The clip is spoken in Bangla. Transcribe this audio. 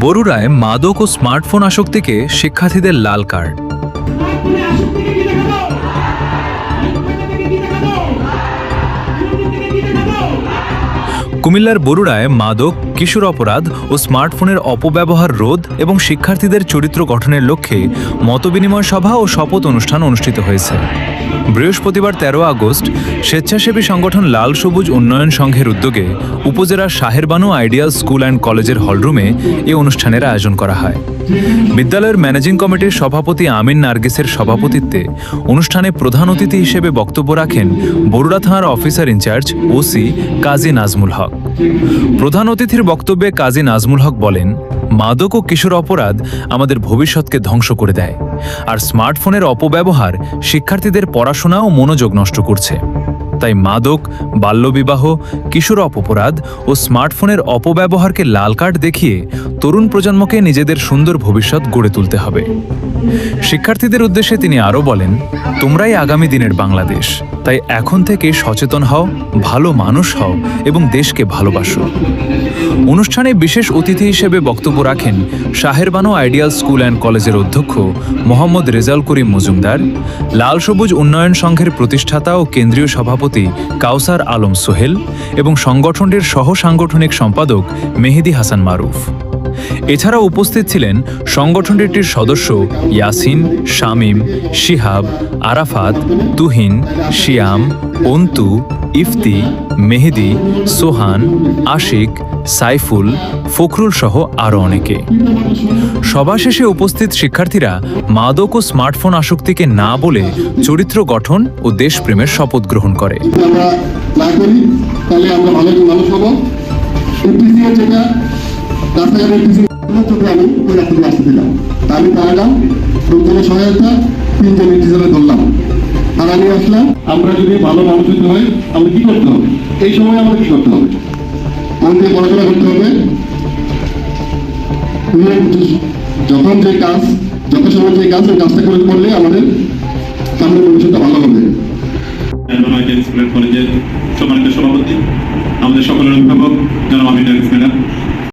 বরুড়ায় মাদক ও স্মার্টফোন আসক্তিকে শিক্ষার্থীদের লাল কার্ড। কুমিল্লার বরুড়ায় মাদক, কিশোর অপরাধ ও স্মার্টফোনের অপব্যবহার রোধ এবং শিক্ষার্থীদের চরিত্র গঠনের লক্ষ্যে মতবিনিময় সভা ও শপথ অনুষ্ঠান অনুষ্ঠিত হয়েছে। বৃহস্পতিবার ১৩ আগস্ট স্বেচ্ছাসেবী সংগঠন লাল সবুজ উন্নয়ন সংঘের উদ্যোগে উপজেলার শাহেরবানু আইডিয়াল স্কুল অ্যান্ড কলেজের হলরুমে এই অনুষ্ঠানের আয়োজন করা হয়। বিদ্যালয়ের ম্যানেজিং কমিটির সভাপতি আমিন নার্গিসের সভাপতিত্বে অনুষ্ঠানে প্রধান অতিথি হিসেবে বক্তব্য রাখেন বরুড়া থানার অফিসার ইনচার্জ ওসি কাজী নাজমুল হক। প্রধান অতিথির বক্তব্যে কাজী নাজমুল হক বলেন, মাদক ও কিশোর অপরাধ আমাদের ভবিষ্যৎকে ধ্বংস করে দেয়, আর স্মার্টফোনের অপব্যবহার শিক্ষার্থীদের পড়াশোনা ও মনোযোগ নষ্ট করছে। তাই মাদক, বাল্যবিবাহ, কিশোর অপরাধ ও স্মার্টফোনের অপব্যবহারকে লাল কার্ড দেখিয়ে তরুণ প্রজন্মকে নিজেদের সুন্দর ভবিষ্যৎ গড়ে তুলতে হবে। শিক্ষার্থীদের উদ্দেশ্যে তিনি আরও বলেন, তোমরাই আগামী দিনের বাংলাদেশ, তাই এখন থেকে সচেতন হও, ভালো মানুষ হও এবং দেশকে ভালোবাসো। অনুষ্ঠানে বিশেষ অতিথি হিসেবে বক্তব্য রাখেন শাহেরবানু আইডিয়াল স্কুল অ্যান্ড কলেজের অধ্যক্ষ মোহাম্মদ রেজাল করিম মজুমদার, লাল সবুজ উন্নয়ন সংঘের প্রতিষ্ঠাতা ও কেন্দ্রীয় সভাপতি কাউসার আলম সোহেল এবং সংগঠনটির সহ সাংগঠনিক সম্পাদক মেহেদি হাসান মারুফ। এছাড়াও উপস্থিত ছিলেন সংগঠনটির সদস্য ইয়াসিন, শামীম, শিহাব, আরাফাত, তুহিন, শিয়াম, অন্তু, ইফতি, মেহেদি, সোহান, আশিক, সাইফুল, ফখরুল সহ আরও অনেকে। সভা শেষে উপস্থিত শিক্ষার্থীরা মাদক ও স্মার্টফোন আসক্তিকে না বলে চরিত্র গঠন ও দেশপ্রেমের শপথ গ্রহণ করে। আমরা যদি ভালো মানুষ হতে হয়, আমরা কি করতে হবে? এই সময় আমাদের কি করতে হবে? আমাদের পড়াশোনা করতে হবে। যখন যে কাজ, যত সময় যে কাজ, ওই কাজটা করে করলে আমাদের সামনে ভবিষ্যৎটা ভালো হবে। স্কুলের কলেজের সম্মানিত সভাপতি, আমাদের সকলের অভিভাবক